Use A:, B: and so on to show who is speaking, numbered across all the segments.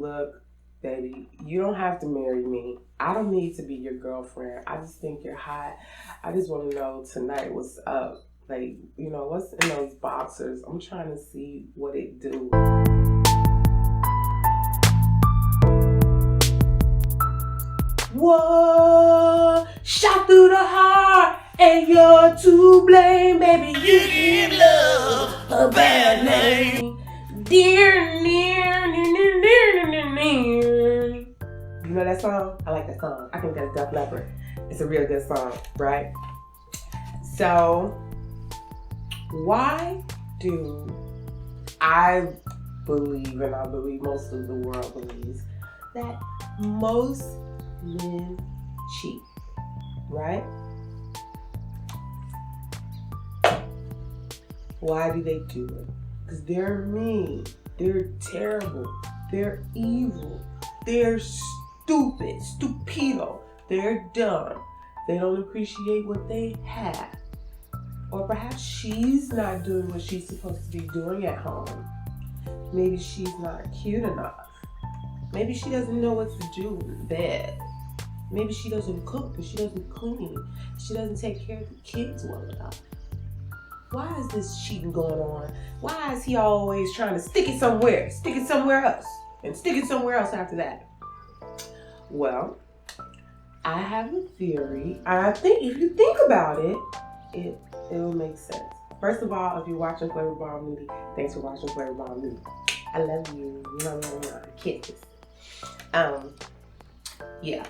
A: look, baby, you don't have to marry me. I don't need to be your girlfriend. I just think you're hot. I just want to know tonight what's up. Like, what's in those boxers? I'm trying to see what it do. Whoa, shot through the heart, and you're to blame, baby. You give love a bad name. Dear, near, near, near, near, near. You know that song? I like that song. I think that's Def Leppard. It's a real good song, right? So, why do I believe, and I believe most of the world believes, that most men cheat, right? Why do they do it? Because they're mean, they're terrible, they're evil, they're stupid, stupido, they're dumb, they don't appreciate what they have. Or perhaps she's not doing what she's supposed to be doing at home. Maybe she's not cute enough. Maybe she doesn't know what to do in bed. Maybe she doesn't cook and she doesn't clean. She doesn't take care of the kids well enough. Why is this cheating going on? Why is he always trying to stick it somewhere else, and stick it somewhere else after that? Well, I have a theory. I think if you think about it, it'll make sense. First of all, if you're watching Flavorbomb Nudie, thanks for watching Flavorbomb Nudie. I love you. Kisses. Yeah.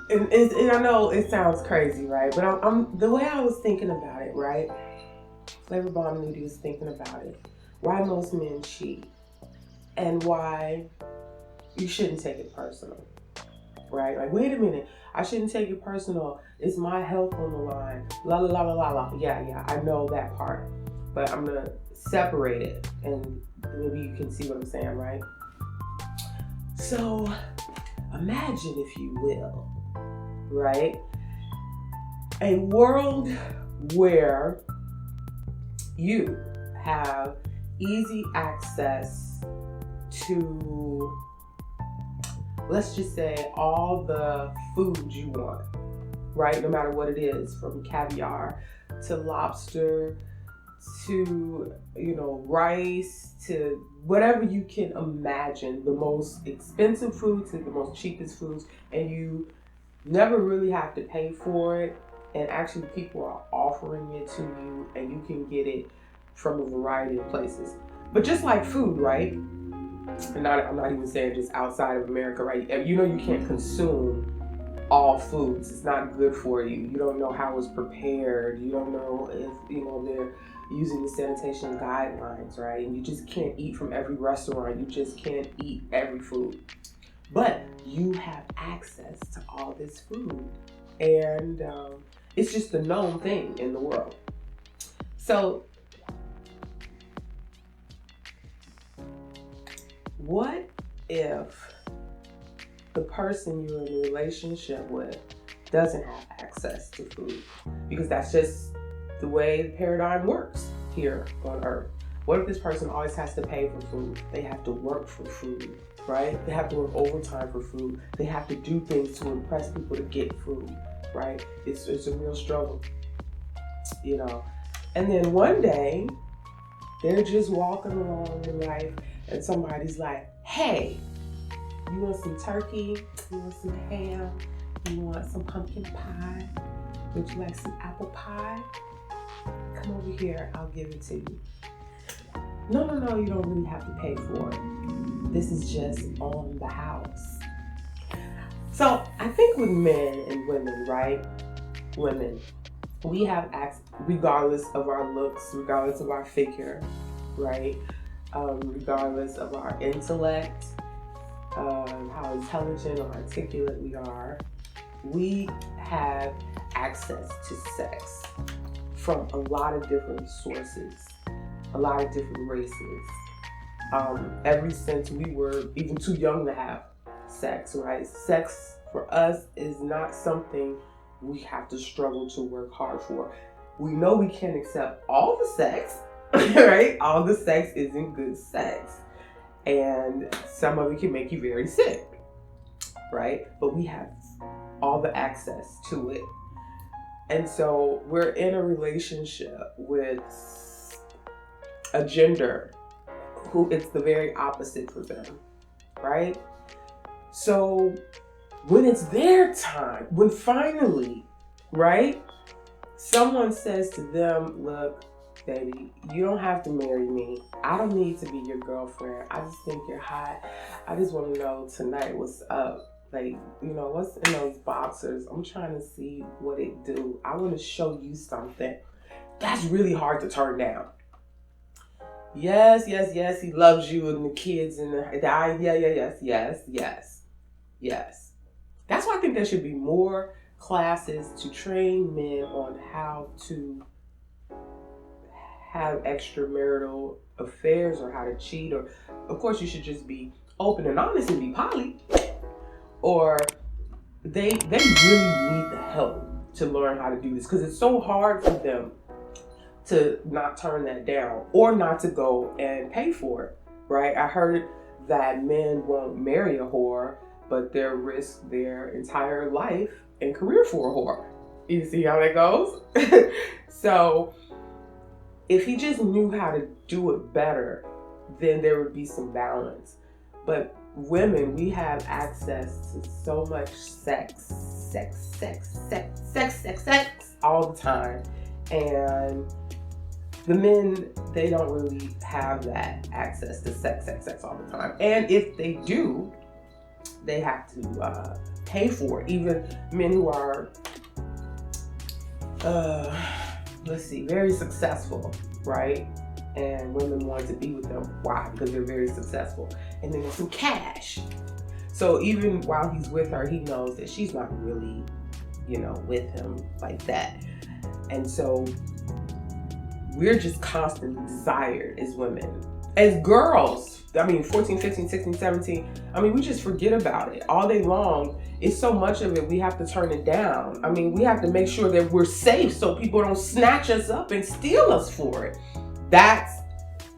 A: And I know it sounds crazy, right? But I'm the way I was thinking about it, right? Flavorbomb Nudie was thinking about it. Why most men cheat, and why you shouldn't take it personal, right? Like, wait a minute, I shouldn't take it personal. It's my health on the line. La la la la la la. Yeah, I know that part, but I'm gonna separate it, and maybe you can see what I'm saying, right? So, imagine, if you will, right, a world where you have easy access to, let's just say, all the food you want, right? No matter what it is, from caviar to lobster to, rice to whatever you can imagine, the most expensive food to the most cheapest foods, and you never really have to pay for it. And actually, people are offering it to you, and you can get it from a variety of places. But just like food, right? And I'm not even saying just outside of America, right? You can't consume all foods. It's not good for you. You don't know how it's prepared. You don't know if, they're using the sanitation guidelines, right? And you just can't eat from every restaurant. You just can't eat every food. But you have access to all this food. And it's just a known thing in the world. So, what if the person you're in a relationship with doesn't have access to food? Because that's just the way the paradigm works here on Earth. What if this person always has to pay for food? They have to work for food, right? They have to work overtime for food. They have to do things to impress people to get food, right? It's a real struggle, And then one day, they're just walking along in life, and somebody's like, hey, you want some turkey? You want some ham? You want some pumpkin pie? Would you like some apple pie? Come over here, I'll give it to you. No, you don't really have to pay for it. This is just on the house. So I think with men and women, right? Women, we have access, regardless of our looks, regardless of our figure, right? Regardless of our intellect, how intelligent or articulate we are, we have access to sex from a lot of different sources, a lot of different races. Ever since we were even too young to have sex, right? Sex for us is not something we have to struggle to work hard for. We know we can't accept all the sex, right? All the sex isn't good sex. And some of it can make you very sick, right? But we have all the access to it. And so we're in a relationship with a gender who it's the very opposite for them, right? So when it's their time, when finally, right, someone says to them, look, baby, you don't have to marry me. I don't need to be your girlfriend. I just think you're hot. I just want to know tonight what's up. Like, you know, what's in those boxers? I'm trying to see what it do. I want to show you something. That's really hard to turn down. Yes, he loves you and the kids and yes. That's why I think there should be more classes to train men on how to have extramarital affairs or how to cheat, or of course you should just be open and honest and be poly, or they really need the help to learn how to do this, because it's so hard for them to not turn that down or not to go and pay for it, right? I heard that men won't marry a whore, but they'll risk their entire life and career for a whore. You see how that goes? So if he just knew how to do it better, then there would be some balance. But women, we have access to so much sex all the time. And the men, they don't really have that access to sex all the time. And if they do, they have to pay for it. Even men who are, very successful, right? And women want to be with them. Why? Because they're very successful. And then there's some cash. So even while he's with her, he knows that she's not really, with him like that. And so we're just constantly desired as women. As girls, 14, 15, 16, 17, we just forget about it all day long. It's so much of it, we have to turn it down. We have to make sure that we're safe so people don't snatch us up and steal us for it. That's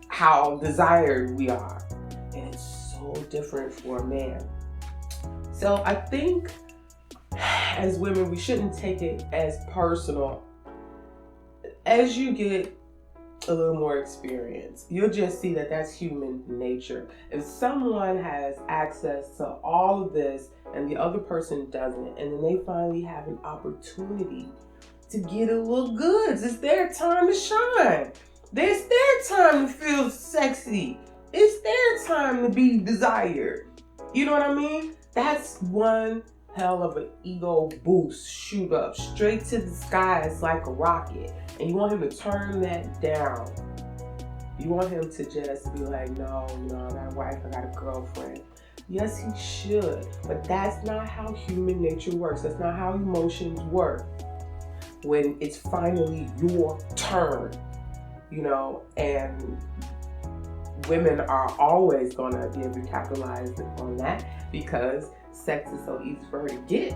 A: how desired we are. And it's so different for a man. So I think as women, we shouldn't take it as personal. As you get a little more experience, you'll just see that that's human nature. If someone has access to all of this and the other person doesn't, and then they finally have an opportunity to get a little goods, it's their time to shine. It's their time to feel sexy. It's their time to be desired. You know what I mean? That's one hell of an ego boost, shoot up straight to the skies like a rocket. And you want him to turn that down. You want him to just be like, no, I got a wife, I got a girlfriend. Yes, he should. But that's not how human nature works. That's not how emotions work. When it's finally your turn, and women are always gonna be able to capitalize on that because sex is so easy for her to get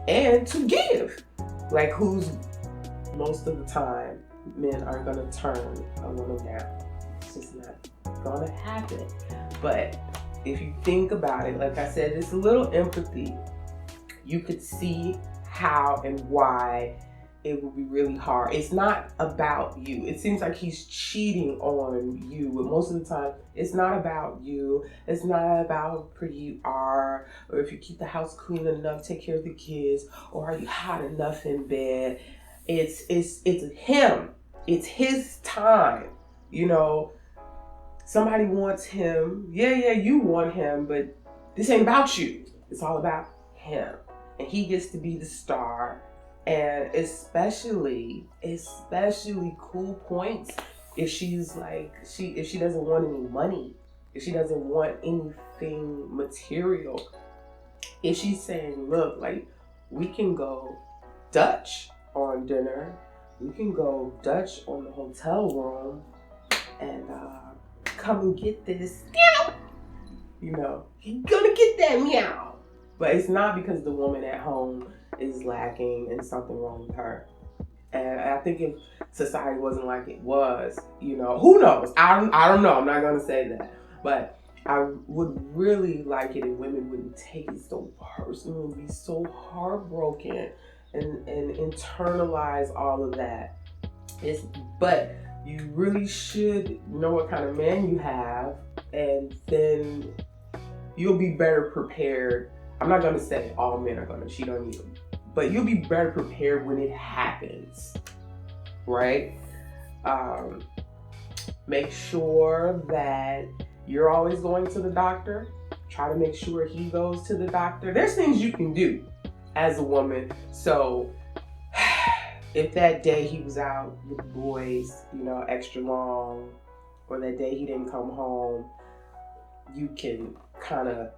A: and to give. Like, who's most of the time, men are gonna turn a woman down. It's just not gonna happen. But if you think about it, like I said, it's a little empathy. You could see how and why it would be really hard. It's not about you. It seems like he's cheating on you, but most of the time, it's not about you. It's not about how pretty you are, or if you keep the house clean enough, take care of the kids, or are you hot enough in bed. It's him. It's his time. Somebody wants him. Yeah, you want him, but this ain't about you. It's all about him. And he gets to be the star. And especially cool points if she's like, if she doesn't want any money, if she doesn't want anything material, if she's saying, look, like, we can go Dutch on dinner, we can go Dutch on the hotel room, and come and get this meow. He's gonna get that meow. But it's not because the woman at home is lacking and something wrong with her. And I think if society wasn't like it was, who knows? I don't know. I'm not gonna say that. But I would really like it if women wouldn't take it so personal and be so heartbroken and internalize all of that. But you really should know what kind of man you have, and then you'll be better prepared. I'm not gonna say all men are gonna cheat on you, but you'll be better prepared when it happens, right? Make sure that you're always going to the doctor. Try to make sure he goes to the doctor. There's things you can do as a woman. So if that day he was out with the boys, extra long, or that day he didn't come home, you can kind of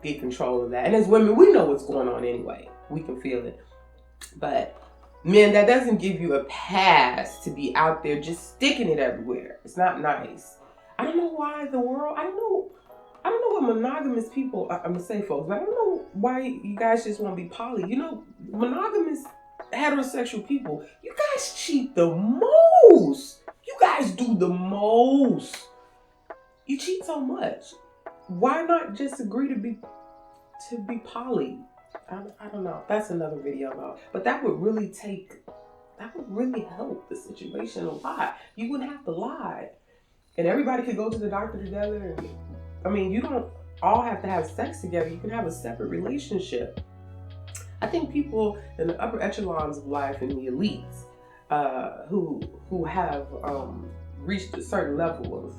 A: get control of that. And as women, we know what's going on anyway. We can feel it. But men, that doesn't give you a pass to be out there just sticking it everywhere. It's not nice. I don't know why the world, I don't know what monogamous people, I'm gonna say folks, but I don't know why you guys just want to be poly. Monogamous heterosexual people, you guys cheat the most. You guys do the most. You cheat so much. Why not just agree to be poly? I don't know. That's another video though. But that would really help the situation a lot. You wouldn't have to lie. And everybody could go to the doctor together. You don't all have to have sex together. You can have a separate relationship. I think people in the upper echelons of life and the elites who have reached a certain level of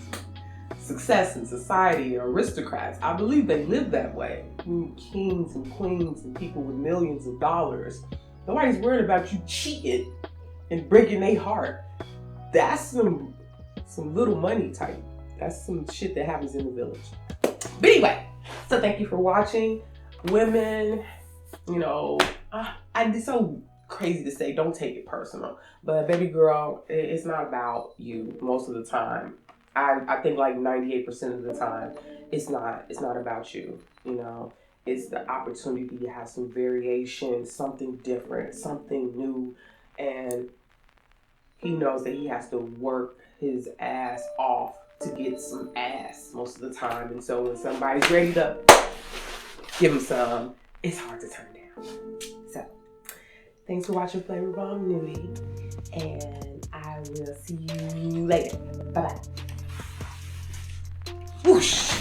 A: success in society, aristocrats, I believe they live that way. Kings and queens and people with millions of dollars. Nobody's worried about you cheating and breaking their heart. That's some little money type. That's some shit that happens in the village. But anyway, so thank you for watching. Women, it's so crazy to say don't take it personal. But baby girl, it's not about you most of the time. I think like 98% of the time, it's not about you. It's the opportunity to have some variation, something different, something new. And he knows that he has to work his ass off to get some ass most of the time. And so when somebody's ready to give him some, it's hard to turn down. So thanks for watching Flavorbomb Nudie, and I will see you later. Bye-bye. Whoosh!